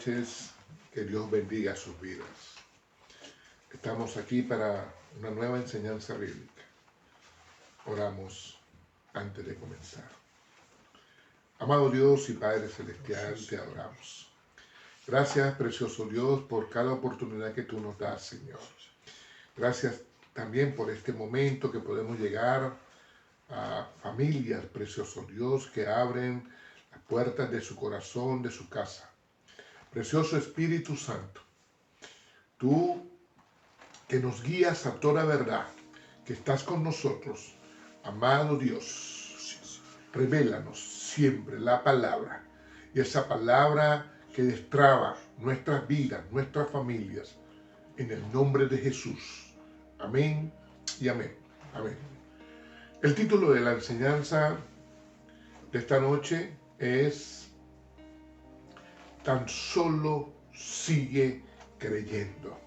noches, que Dios bendiga sus vidas. Estamos aquí para una nueva enseñanza bíblica. Oramos antes de comenzar. Amado Dios y Padre Celestial, te adoramos. Gracias, precioso Dios, por cada oportunidad que tú nos das, Señor. Gracias también por este momento que podemos llegar a familias, precioso Dios, que abren las puertas de su corazón, de su casa. Precioso Espíritu Santo, tú que nos guías a toda verdad, que estás con nosotros, amado Dios, revélanos siempre la palabra, y esa palabra que destraba nuestras vidas, nuestras familias, en el nombre de Jesús. Amén y amén. Amén. El título de la enseñanza de esta noche es Tan solo sigue creyendo.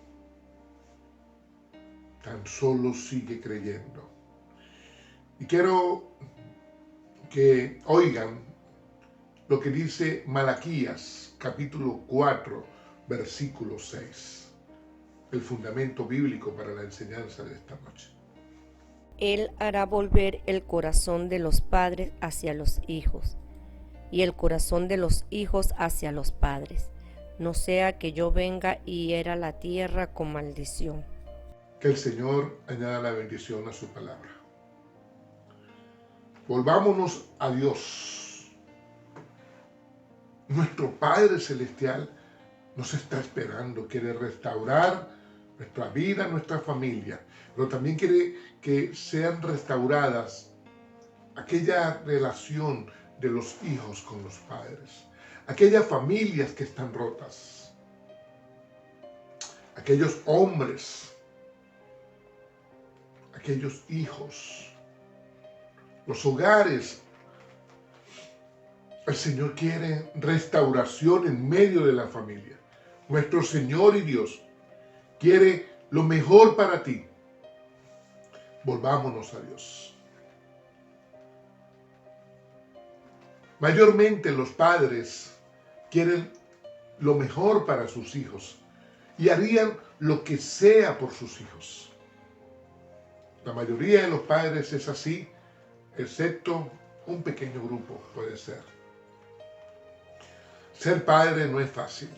Tan solo sigue creyendo. Y quiero que oigan lo que dice Malaquías, capítulo 4, versículo 6. El fundamento bíblico para la enseñanza de esta noche. Él hará volver el corazón de los padres hacia los hijos, y el corazón de los hijos hacia los padres, no sea que yo venga y hiera la tierra con maldición. Que el Señor añada la bendición a su palabra. Volvámonos a Dios. Nuestro Padre Celestial nos está esperando, quiere restaurar nuestra vida, nuestra familia, pero también quiere que sean restauradas aquella relación de los hijos con los padres, aquellas familias que están rotas, aquellos hombres, aquellos hijos, los hogares. El Señor quiere restauración en medio de la familia. Nuestro Señor y Dios quiere lo mejor para ti. Volvámonos a Dios. Mayormente los padres quieren lo mejor para sus hijos y harían lo que sea por sus hijos. La mayoría de los padres es así, excepto un pequeño grupo puede ser. Ser padre no es fácil.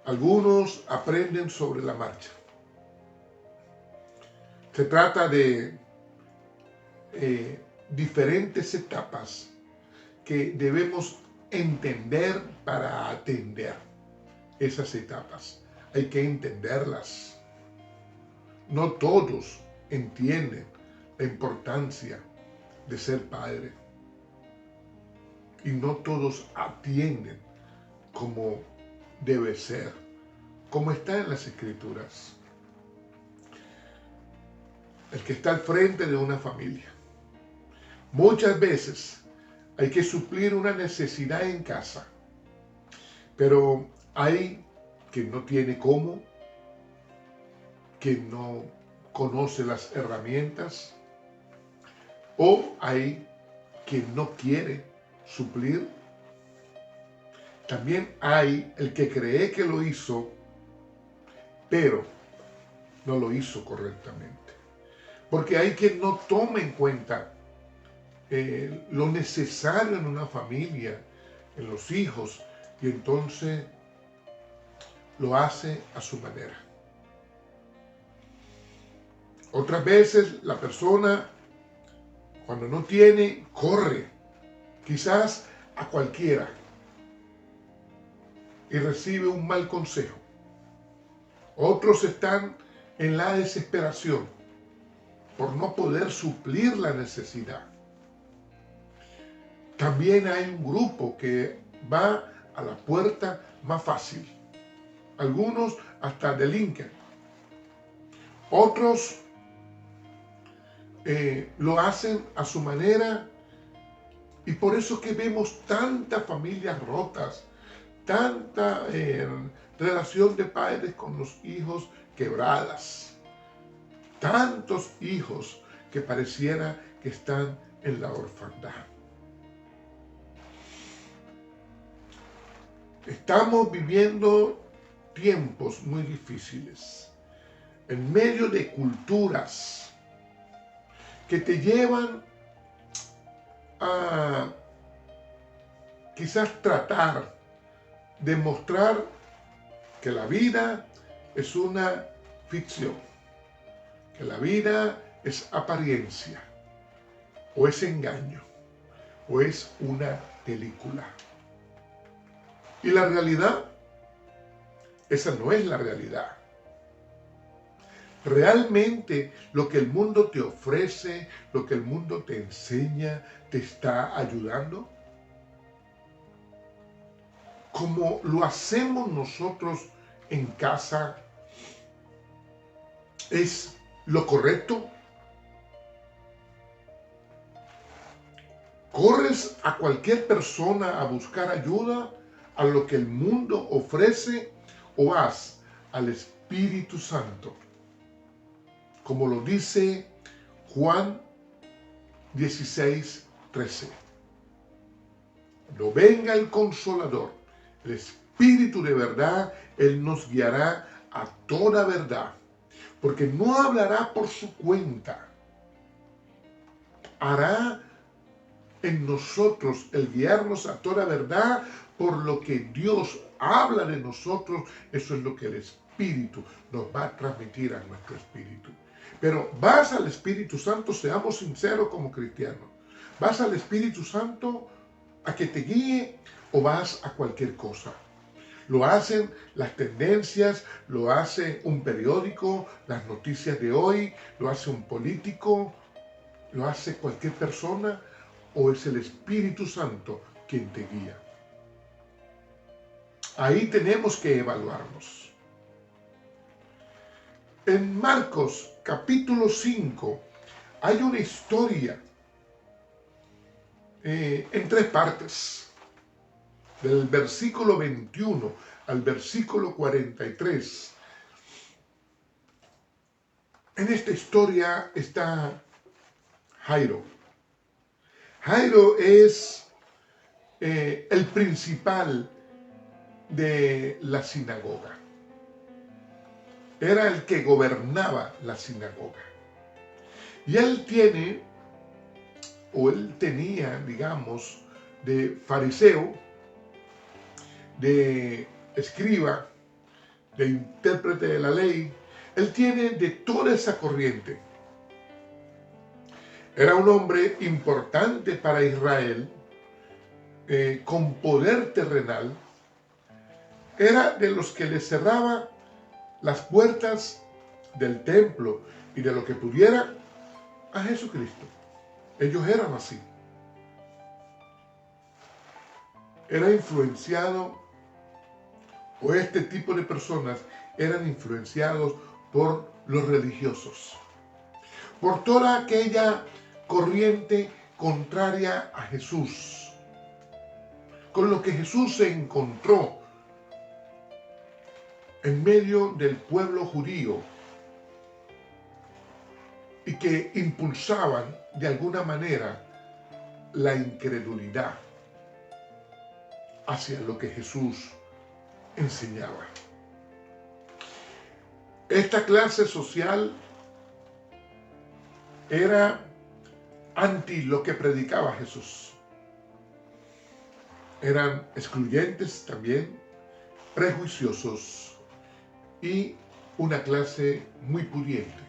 Algunos aprenden sobre la marcha. Se trata de diferentes etapas que debemos entender para atender esas etapas. Hay que entenderlas. No todos entienden la importancia de ser padre. Y no todos atienden como debe ser, como está en las Escrituras. El que está al frente de una familia. Muchas veces hay que suplir una necesidad en casa, pero hay quien no tiene cómo, quien no conoce las herramientas, o hay quien no quiere suplir. También hay el que cree que lo hizo, pero no lo hizo correctamente. Porque hay quien no toma en cuenta lo necesario en una familia, en los hijos, y entonces lo hace a su manera. Otras veces la persona, cuando no tiene, corre, quizás a cualquiera, y recibe un mal consejo. Otros están en la desesperación por no poder suplir la necesidad. También hay un grupo que va a la puerta más fácil. Algunos hasta delinquen. Otros lo hacen a su manera, y por eso que vemos tantas familias rotas, tanta relación de padres con los hijos quebradas, tantos hijos que pareciera que están en la orfandad. Estamos viviendo tiempos muy difíciles, en medio de culturas que te llevan a quizás tratar de mostrar que la vida es una ficción, que la vida es apariencia, o es engaño, o es una película. Y la realidad, esa no es la realidad. Realmente lo que el mundo te ofrece, lo que el mundo te enseña, te está ayudando. Como lo hacemos nosotros en casa, ¿es lo correcto? ¿Corres a cualquier persona a buscar ayuda a lo que el mundo ofrece o vas al Espíritu Santo? Como lo dice Juan 16:13. Cuando venga el Consolador, el Espíritu de verdad, Él nos guiará a toda verdad, porque no hablará por su cuenta, hará en nosotros el guiarnos a toda verdad, por lo que Dios habla de nosotros. Eso es lo que el Espíritu nos va a transmitir a nuestro espíritu. Pero vas al Espíritu Santo, seamos sinceros como cristianos, vas al Espíritu Santo a que te guíe o vas a cualquier cosa. Lo hacen las tendencias, lo hace un periódico, las noticias de hoy, lo hace un político, lo hace cualquier persona, o es el Espíritu Santo quien te guía. Ahí tenemos que evaluarnos. En Marcos capítulo 5 hay una historia en 3 partes, del versículo 21 al versículo 43. En esta historia está Jairo. Jairo es el principal de la sinagoga. Era el que gobernaba la sinagoga. Y él tenía, digamos, de fariseo, de escriba, de intérprete de la ley. Él tiene de toda esa corriente. Era un hombre importante para Israel, con poder terrenal. Era de los que le cerraba las puertas del templo y de lo que pudiera a Jesucristo. Ellos eran así. Era influenciado, o este tipo de personas eran influenciados por los religiosos, por toda aquella corriente contraria a Jesús, con lo que Jesús se encontró en medio del pueblo judío y que impulsaban de alguna manera la incredulidad hacia lo que Jesús enseñaba. Esta clase social era anti lo que predicaba Jesús. Eran excluyentes también, prejuiciosos y una clase muy pudiente.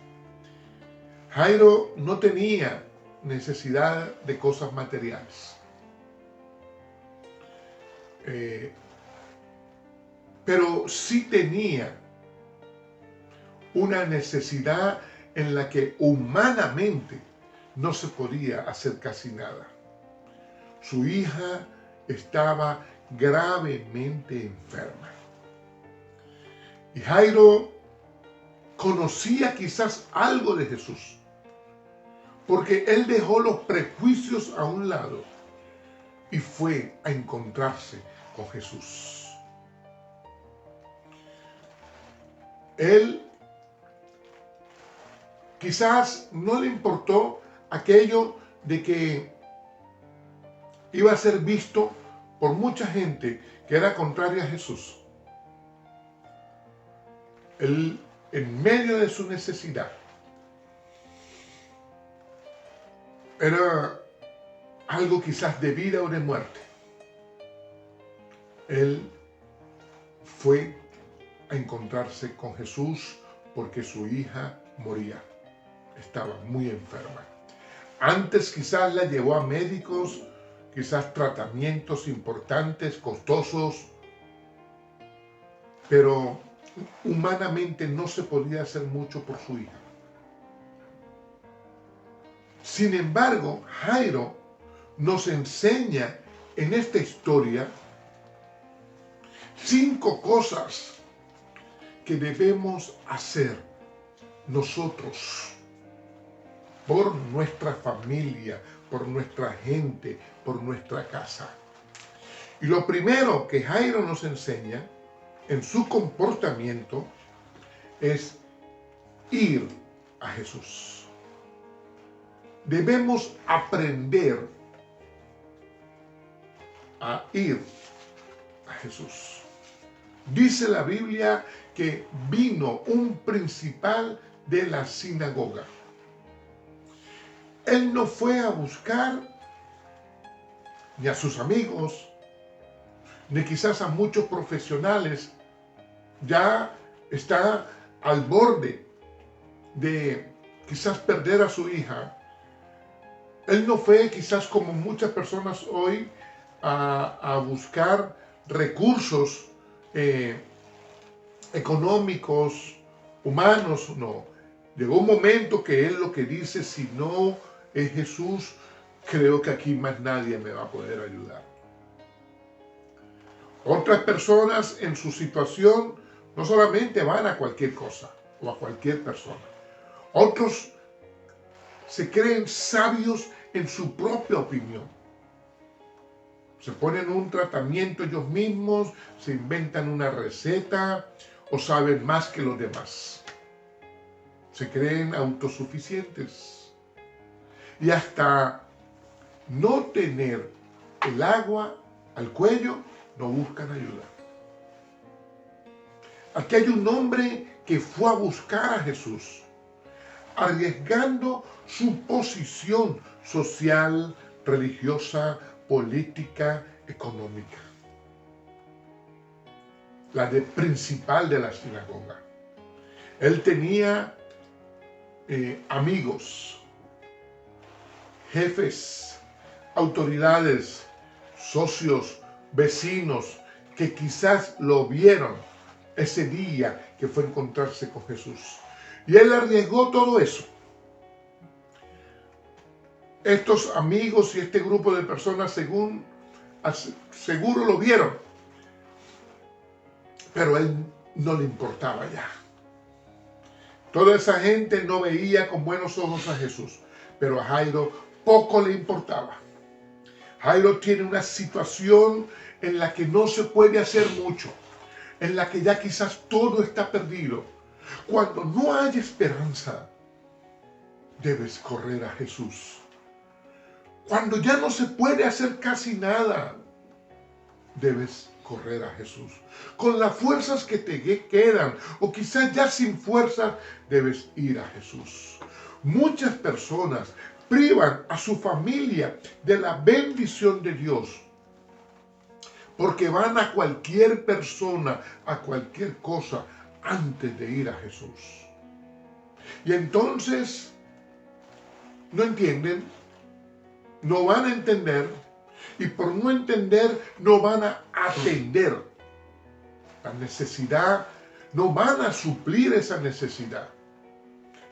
Jairo no tenía necesidad de cosas materiales, pero sí tenía una necesidad en la que humanamente no se podía hacer casi nada. Su hija estaba gravemente enferma. Y Jairo conocía quizás algo de Jesús, porque él dejó los prejuicios a un lado y fue a encontrarse con Jesús. Él quizás no le importó aquello de que iba a ser visto por mucha gente que era contraria a Jesús. Él, en medio de su necesidad, era algo quizás de vida o de muerte. Él fue a encontrarse con Jesús porque su hija moría, estaba muy enferma. Antes quizás la llevó a médicos, quizás tratamientos importantes, costosos, pero humanamente no se podía hacer mucho por su hija. Sin embargo, Jairo nos enseña en esta historia 5 cosas que debemos hacer nosotros por nuestra familia, por nuestra gente, por nuestra casa. Y lo primero que Jairo nos enseña en su comportamiento es ir a Jesús. Debemos aprender a ir a Jesús. Dice la Biblia que vino un principal de la sinagoga. Él no fue a buscar ni a sus amigos, ni quizás a muchos profesionales. Ya está al borde de quizás perder a su hija. Él no fue quizás como muchas personas hoy a buscar recursos económicos, humanos, no. Llegó un momento que él lo que dice, si no es Jesús, creo que aquí más nadie me va a poder ayudar. Otras personas en su situación no solamente van a cualquier cosa o a cualquier persona. Otros se creen sabios en su propia opinión. Se ponen un tratamiento ellos mismos, se inventan una receta o saben más que los demás. Se creen autosuficientes. Y hasta no tener el agua al cuello, no buscan ayuda. Aquí hay un hombre que fue a buscar a Jesús, arriesgando su posición social, religiosa, política, económica. La de principal de la sinagoga. Él tenía amigos, jefes, autoridades, socios, vecinos, que quizás lo vieron ese día que fue a encontrarse con Jesús. Y él arriesgó todo eso. Estos amigos y este grupo de personas seguro lo vieron, pero a él no le importaba ya. Toda esa gente no veía con buenos ojos a Jesús, pero a Jairo poco le importaba. Jairo tiene una situación en la que no se puede hacer mucho, en la que ya quizás todo está perdido. Cuando no hay esperanza, debes correr a Jesús. Cuando ya no se puede hacer casi nada, debes correr a Jesús. Con las fuerzas que te quedan, o quizás ya sin fuerzas, debes ir a Jesús. Muchas personas privan a su familia de la bendición de Dios, porque van a cualquier persona, a cualquier cosa, antes de ir a Jesús. Y entonces, no entienden, no van a entender, y por no entender, no van a atender la necesidad, no van a suplir esa necesidad.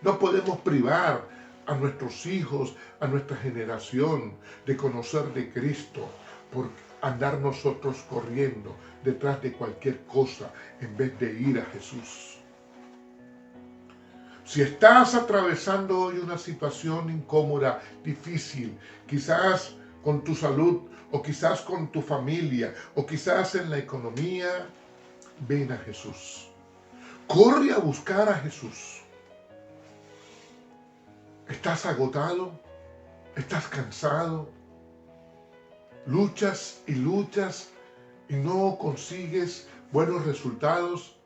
No podemos privar a nuestros hijos, a nuestra generación, de conocer de Cristo, por andar nosotros corriendo detrás de cualquier cosa, en vez de ir a Jesús. Si estás atravesando hoy una situación incómoda, difícil, quizás con tu salud, o quizás con tu familia, o quizás en la economía, ven a Jesús. Corre a buscar a Jesús. ¿Estás agotado? ¿Estás cansado? luchas y luchas y no consigues buenos resultados,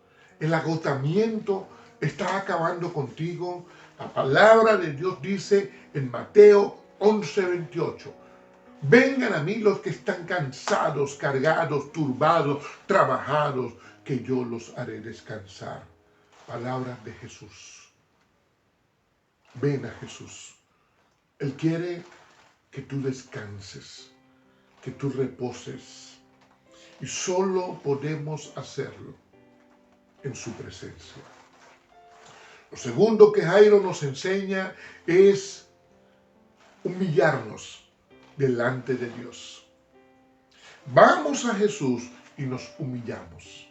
el agotamiento está acabando contigo. La palabra de Dios dice en Mateo 11:28, vengan a mí los que están cansados, cargados, turbados, trabajados, que yo los haré descansar. Palabras de Jesús. Ven a Jesús. Él quiere que tú descanses, que tú reposes. Y solo podemos hacerlo en su presencia. Lo segundo que Jairo nos enseña es humillarnos delante de Dios. Vamos a Jesús y nos humillamos.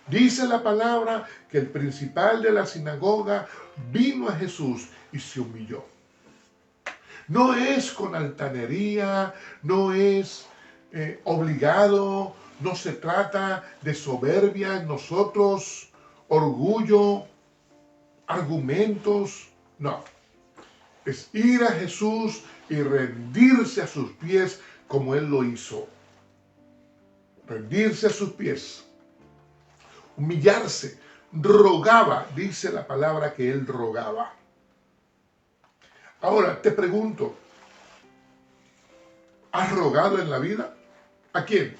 Dice la palabra que el principal de la sinagoga vino a Jesús y se humilló. No es con altanería, no es obligado, no se trata de soberbia en nosotros, orgullo, argumentos, no. Es ir a Jesús y rendirse a sus pies como Él lo hizo. Rendirse a sus pies. Humillarse. Rogaba, dice la palabra que Él rogaba. Ahora, te pregunto, ¿has rogado en la vida? ¿A quién?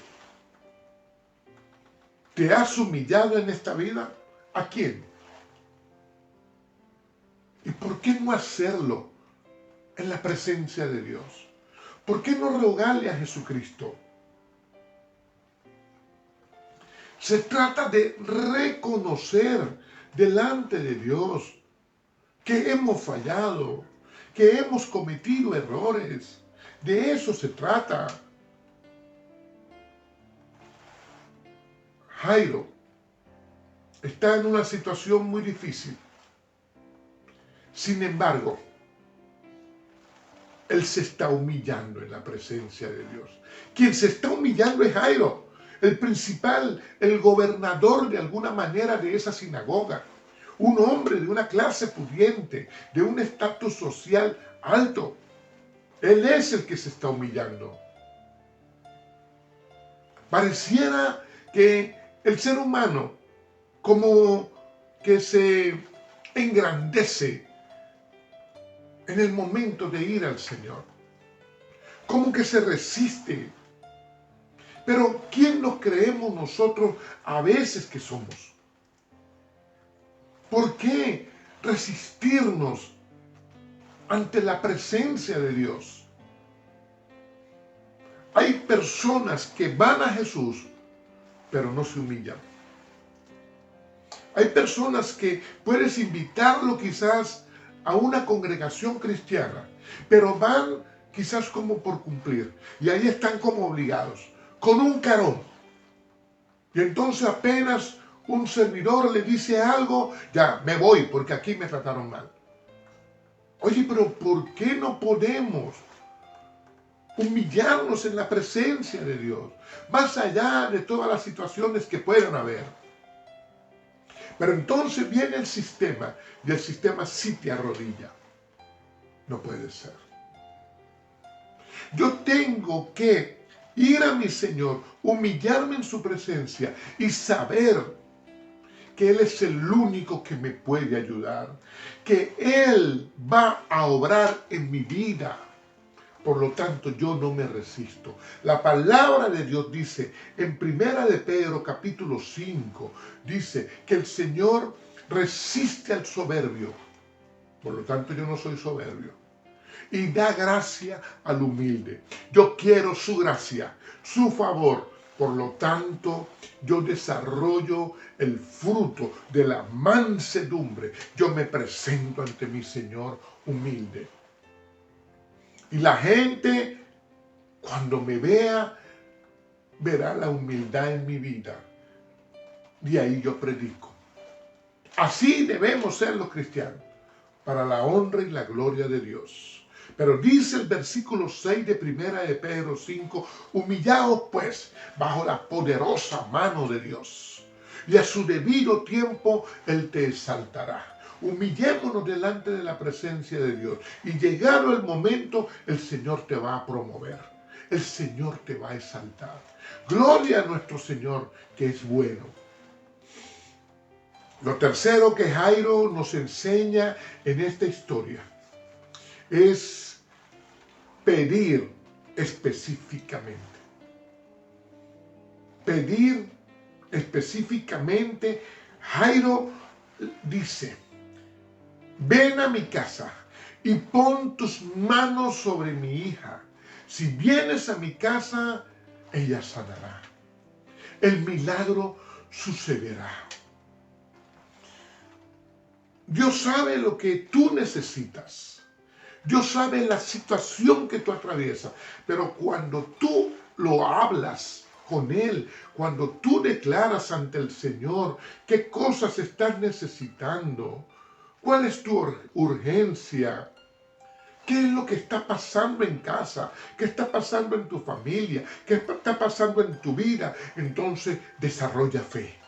¿Te has humillado en esta vida? ¿A quién? ¿Y por qué no hacerlo en la presencia de Dios? ¿Por qué no rogarle a Jesucristo? Se trata de reconocer delante de Dios que hemos fallado, que hemos cometido errores. De eso se trata. Jairo está en una situación muy difícil. Sin embargo, él se está humillando en la presencia de Dios. Quien se está humillando es Jairo, el principal, el gobernador de alguna manera de esa sinagoga. Un hombre de una clase pudiente, de un estatus social alto. Él es el que se está humillando. Pareciera que el ser humano como que se engrandece en el momento de ir al Señor. Como que se resiste. Pero ¿quién nos creemos nosotros a veces que somos? ¿Por qué resistirnos ante la presencia de Dios? Hay personas que van a Jesús, pero no se humillan. Hay personas que puedes invitarlo quizás a una congregación cristiana, pero van quizás como por cumplir. Y ahí están como obligados, con un carón. Y entonces apenas un servidor le dice algo, ya, me voy porque aquí me trataron mal. Oye, pero ¿por qué no podemos humillarnos en la presencia de Dios? Más allá de todas las situaciones que puedan haber. Pero entonces viene el sistema, y el sistema sí te arrodilla. No puede ser. Yo tengo que ir a mi Señor, humillarme en su presencia y saber que Él es el único que me puede ayudar, que Él va a obrar en mi vida. Por lo tanto, yo no me resisto. La palabra de Dios dice en 1 de Pedro capítulo 5, dice que el Señor resiste al soberbio. Por lo tanto, yo no soy soberbio. Y da gracia al humilde. Yo quiero su gracia, su favor. Por lo tanto, yo desarrollo el fruto de la mansedumbre. Yo me presento ante mi Señor humilde. Y la gente, cuando me vea, verá la humildad en mi vida. Y ahí yo predico. Así debemos ser los cristianos, para la honra y la gloria de Dios. Pero dice el versículo 6 de 1 de Pedro 5, humillaos pues bajo la poderosa mano de Dios, y a su debido tiempo Él te exaltará. Humillémonos delante de la presencia de Dios y llegado el momento, el Señor te va a promover. el Señor te va a exaltar. Gloria a nuestro Señor, que es bueno. Lo tercero que Jairo nos enseña en esta historia es pedir específicamente. Pedir específicamente. Jairo dice: ven a mi casa y pon tus manos sobre mi hija. Si vienes a mi casa, ella sanará. El milagro sucederá. Dios sabe lo que tú necesitas. Dios sabe la situación que tú atraviesas. Pero cuando tú lo hablas con Él, cuando tú declaras ante el Señor qué cosas estás necesitando, cuál es tu urgencia, qué es lo que está pasando en casa, qué está pasando en tu familia, qué está pasando en tu vida, entonces desarrolla fe.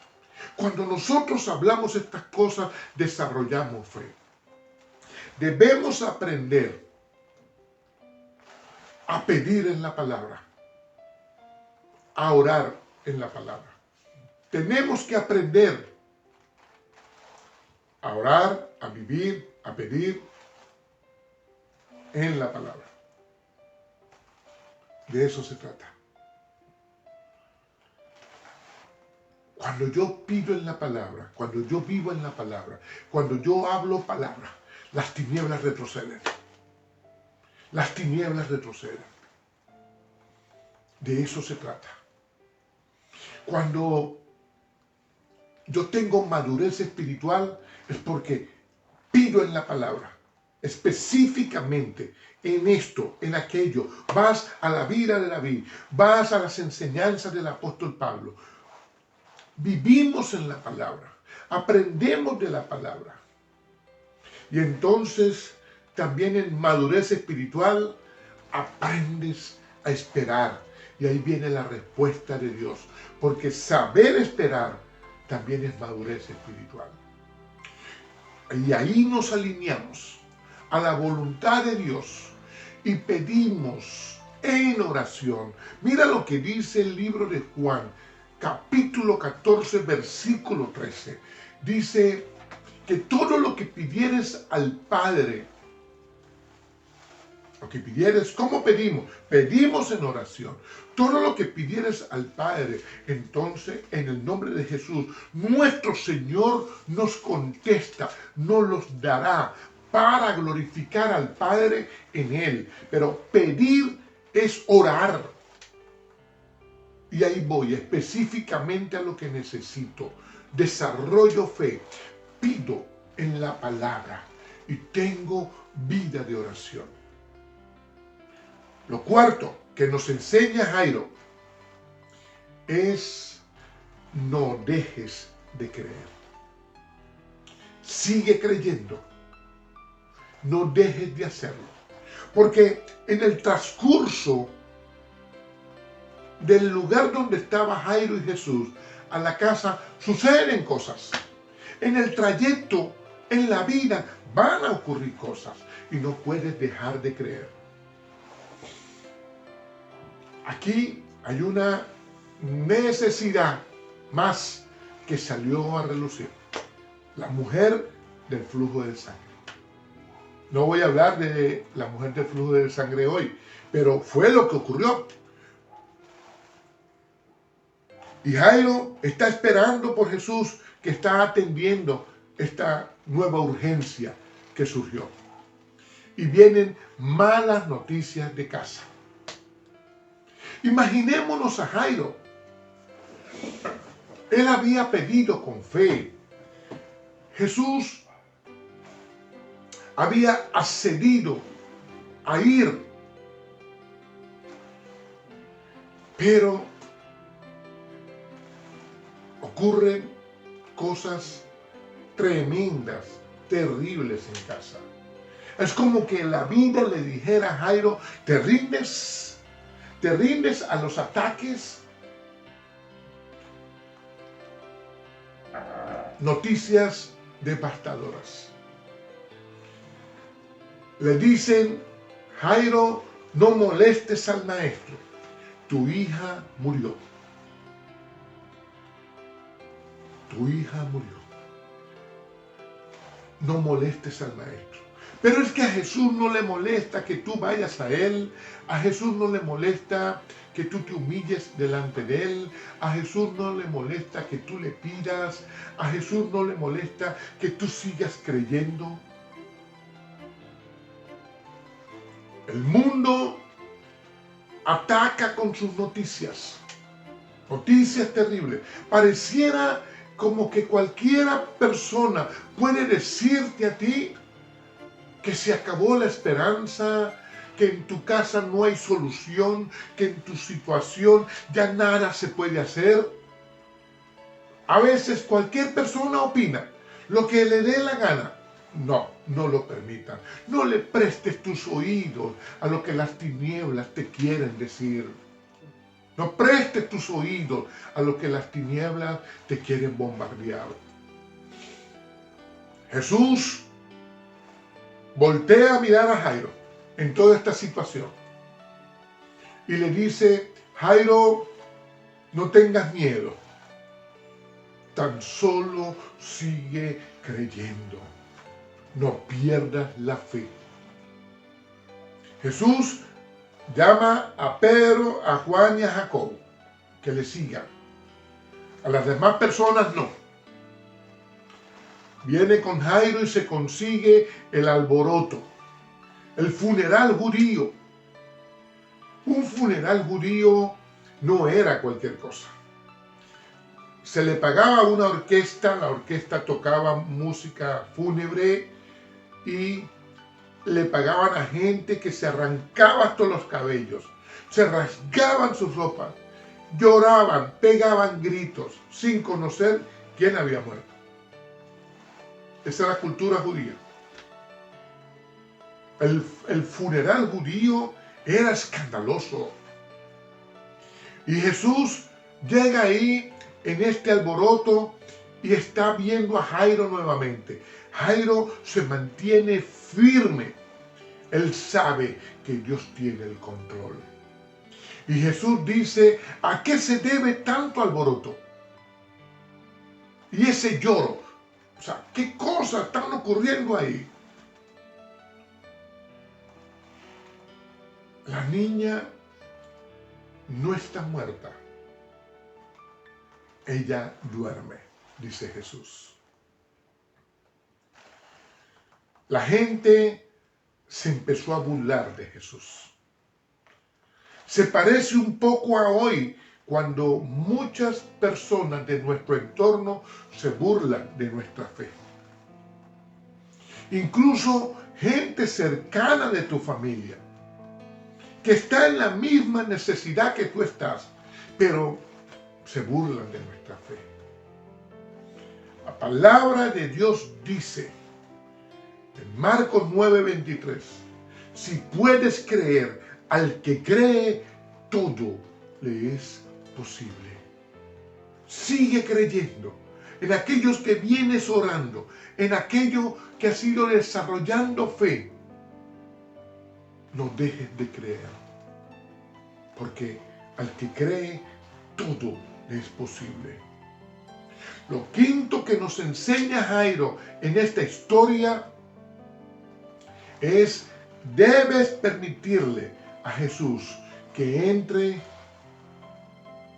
Cuando nosotros hablamos estas cosas, desarrollamos fe. Debemos aprender a pedir en la palabra, a orar en la palabra. Tenemos que aprender a orar, a vivir, a pedir en la palabra. De eso se trata. Cuando yo pido en la palabra, cuando yo vivo en la palabra, cuando yo hablo palabra, las tinieblas retroceden. Las tinieblas retroceden. De eso se trata. Cuando yo tengo madurez espiritual es porque pido en la palabra, específicamente en esto, en aquello. Vas a la vida de David, vas a las enseñanzas del apóstol Pablo. Vivimos en la palabra, aprendemos de la palabra. Y entonces también en madurez espiritual aprendes a esperar. Y ahí viene la respuesta de Dios. Porque saber esperar también es madurez espiritual. Y ahí nos alineamos a la voluntad de Dios y pedimos en oración. Mira lo que dice el libro de Juan, capítulo 14, versículo 13. Dice que todo lo que pidieres al Padre, lo que pidieres, ¿cómo pedimos? Pedimos en oración. Todo lo que pidieres al Padre, entonces en el nombre de Jesús, nuestro Señor nos contesta, nos los dará para glorificar al Padre en Él. Pero pedir es orar. Y ahí voy específicamente a lo que necesito. Desarrollo fe, pido en la palabra y tengo vida de oración. Lo cuarto que nos enseña Jairo es: no dejes de creer. Sigue creyendo. No dejes de hacerlo. Porque en el transcurso del lugar donde estaba Jairo y Jesús a la casa suceden cosas. En el trayecto, en la vida, van a ocurrir cosas y no puedes dejar de creer. Aquí hay una necesidad más que salió a relucir. La mujer del flujo de sangre. No voy a hablar de la mujer del flujo de sangre hoy, pero fue lo que ocurrió. Y Jairo está esperando por Jesús, que está atendiendo esta nueva urgencia que surgió. Y vienen malas noticias de casa. Imaginémonos a Jairo. Él había pedido con fe. Jesús había accedido a ir. Pero ocurren cosas tremendas, terribles en casa. Es como que la vida le dijera a Jairo: ¿te rindes? ¿Te rindes a los ataques? Noticias devastadoras. Le dicen: Jairo, no molestes al maestro. tu hija murió. Tu hija murió. No molestes al maestro. Pero es que a Jesús no le molesta que tú vayas a Él. A Jesús no le molesta que tú te humilles delante de Él. A Jesús no le molesta que tú le pidas. A Jesús no le molesta que tú sigas creyendo. El mundo ataca con sus noticias. Noticias terribles. Pareciera como que cualquiera persona puede decirte a ti que se acabó la esperanza, que en tu casa no hay solución, que en tu situación ya nada se puede hacer. A veces cualquier persona opina lo que le dé la gana. No, no lo permitan. No le prestes tus oídos a lo que las tinieblas te quieren decir. No prestes tus oídos a lo que las tinieblas te quieren bombardear. Jesús voltea a mirar a Jairo en toda esta situación y le dice: Jairo, no tengas miedo, tan solo sigue creyendo, no pierdas la fe. Jesús llama a Pedro, a Juan y a Jacobo que le sigan. A las demás personas no. Viene con Jairo y se consigue el alboroto, el funeral judío. Un funeral judío no era cualquier cosa. Se le pagaba una orquesta, la orquesta tocaba música fúnebre y le pagaban a gente que se arrancaba hasta los cabellos, se rasgaban sus ropas, lloraban, pegaban gritos, sin conocer quién había muerto. Esa es la cultura judía. El funeral judío era escandaloso. Y Jesús llega ahí en este alboroto y está viendo a Jairo nuevamente. Jairo se mantiene firme. Él sabe que Dios tiene el control. Y Jesús dice: ¿a qué se debe tanto alboroto? Y ese lloro. O sea, ¿qué cosas están ocurriendo ahí? La niña no está muerta. Ella duerme, dice Jesús. La gente se empezó a burlar de Jesús. Se parece un poco a hoy, cuando muchas personas de nuestro entorno se burlan de nuestra fe. Incluso gente cercana de tu familia, que está en la misma necesidad que tú estás, pero se burlan de nuestra fe. La palabra de Dios dice en Marcos 9:23, si puedes creer, al que cree, todo le es posible. Sigue creyendo en aquellos que vienes orando, en aquello que has ido desarrollando fe. No dejes de creer, porque al que cree, todo le es posible. Lo quinto que nos enseña Jairo en esta historia es: debes permitirle a Jesús que entre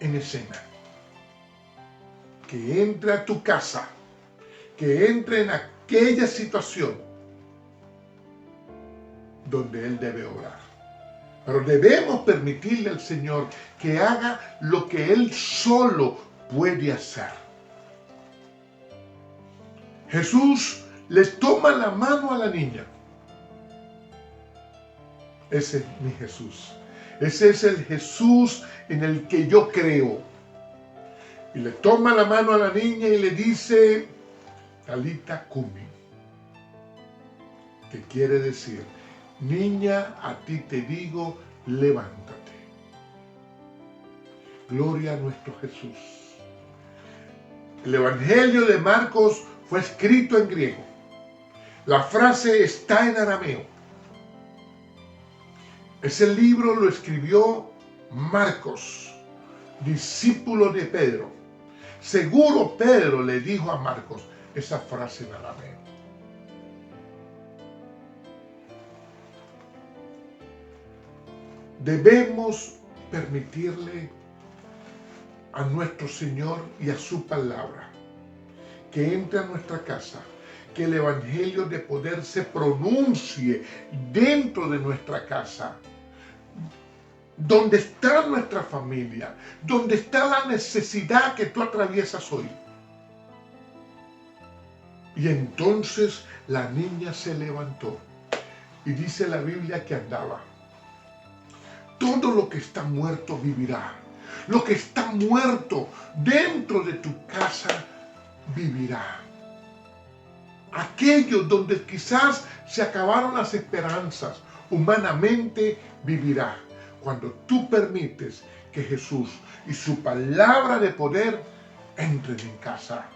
en escena, que entre a tu casa, que entre en aquella situación donde Él debe obrar. Pero debemos permitirle al Señor que haga lo que Él solo puede hacer. Jesús les toma la mano a la niña. Ese es mi Jesús. Ese es el Jesús en el que yo creo. Y le toma la mano a la niña y le dice: Talita cumi, que quiere decir: niña, a ti te digo, levántate. Gloria a nuestro Jesús. El Evangelio de Marcos fue escrito en griego. La frase está en arameo. Ese libro lo escribió Marcos, discípulo de Pedro. Seguro Pedro le dijo a Marcos esa frase en arameo. Debemos permitirle a nuestro Señor y a su palabra que entre a nuestra casa, que el evangelio de poder se pronuncie dentro de nuestra casa, donde está nuestra familia, donde está la necesidad que tú atraviesas hoy. Y entonces la niña se levantó y dice la Biblia que andaba. Todo lo que está muerto vivirá. Lo que está muerto dentro de tu casa vivirá. Aquello donde quizás se acabaron las esperanzas, humanamente vivirá. Cuando tú permites que Jesús y su palabra de poder entren en casa,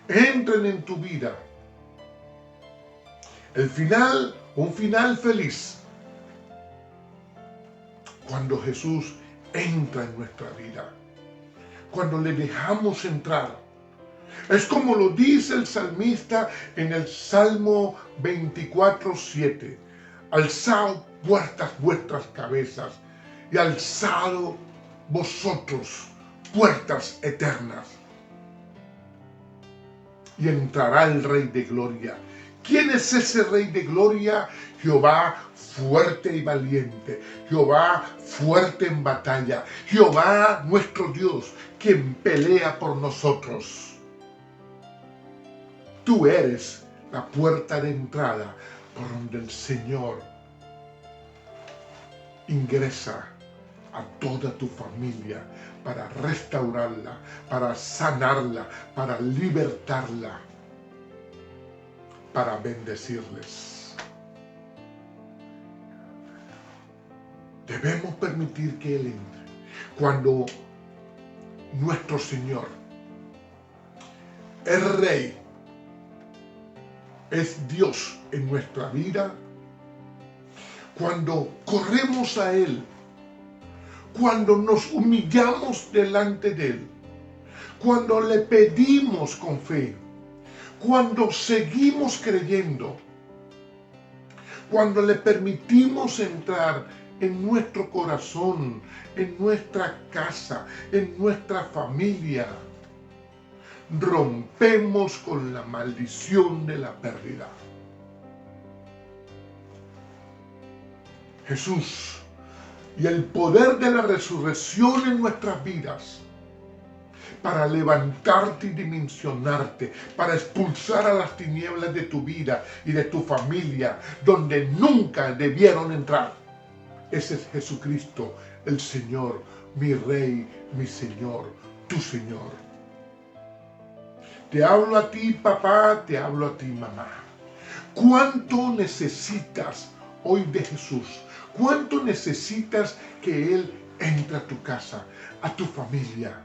entren en tu vida. El final, un final feliz, cuando Jesús entra en nuestra vida, cuando le dejamos entrar. Es como lo dice el salmista en el Salmo 24:7. Alzad puertas vuestras cabezas y alzad vosotros puertas eternas. Y entrará el Rey de Gloria. ¿Quién es ese Rey de Gloria? Jehová fuerte y valiente, Jehová fuerte en batalla, Jehová nuestro Dios, quien pelea por nosotros. Tú eres la puerta de entrada por donde el Señor ingresa a toda tu familia para restaurarla, para sanarla, para libertarla, para bendecirles. Debemos permitir que Él entre. Cuando nuestro Señor es Rey, es Dios en nuestra vida, cuando corremos a Él, cuando nos humillamos delante de Él, cuando le pedimos con fe, cuando seguimos creyendo, cuando le permitimos entrar en nuestro corazón, en nuestra casa, en nuestra familia, rompemos con la maldición de la pérdida. Jesús y el poder de la resurrección en nuestras vidas para levantarte y dimensionarte, para expulsar a las tinieblas de tu vida y de tu familia, donde nunca debieron entrar. Ese es Jesucristo, el Señor, mi Rey, mi Señor, tu Señor. Te hablo a ti, papá, te hablo a ti, mamá. ¿Cuánto necesitas hoy de Jesús? ¿Cuánto necesitas que Él entre a tu casa, a tu familia?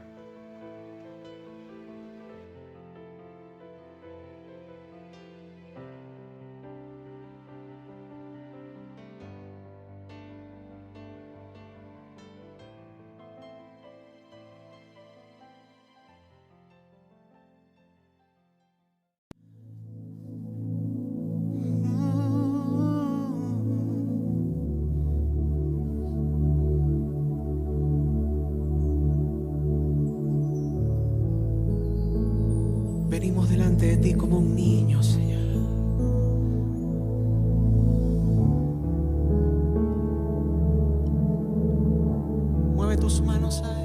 Venimos delante de ti como un niño, Señor. Mueve tus manos a Él.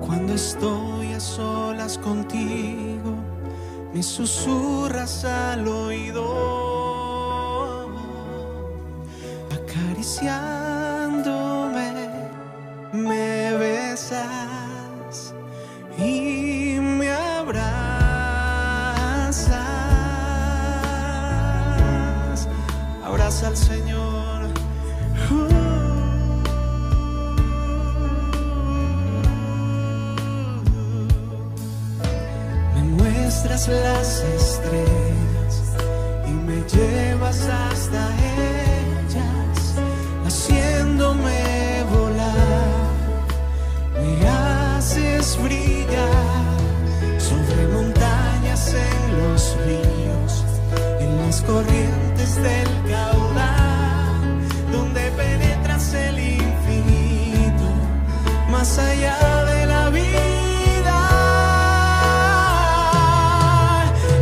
Cuando estoy a solas contigo, me susurras al oído. acariciándome, me besas y me abrazas. Abraza al Señor. Me muestras las estrellas y me llevas hasta ellas, haciéndome volar. Me haces brillar sobre montañas, en los ríos, en las corrientes del caudal, donde penetras el infinito, más allá de la vida.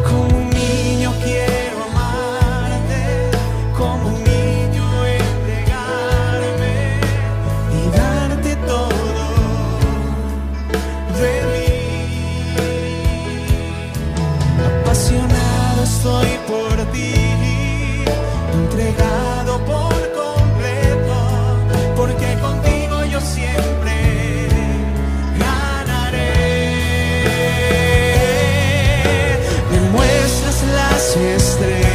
Como un niño quiero amarte, como un niño entregarme y darte todo de mí. Apasionado estoy por ti, entregado por completo, porque contigo yo siempre ganaré. Me muestras las estrellas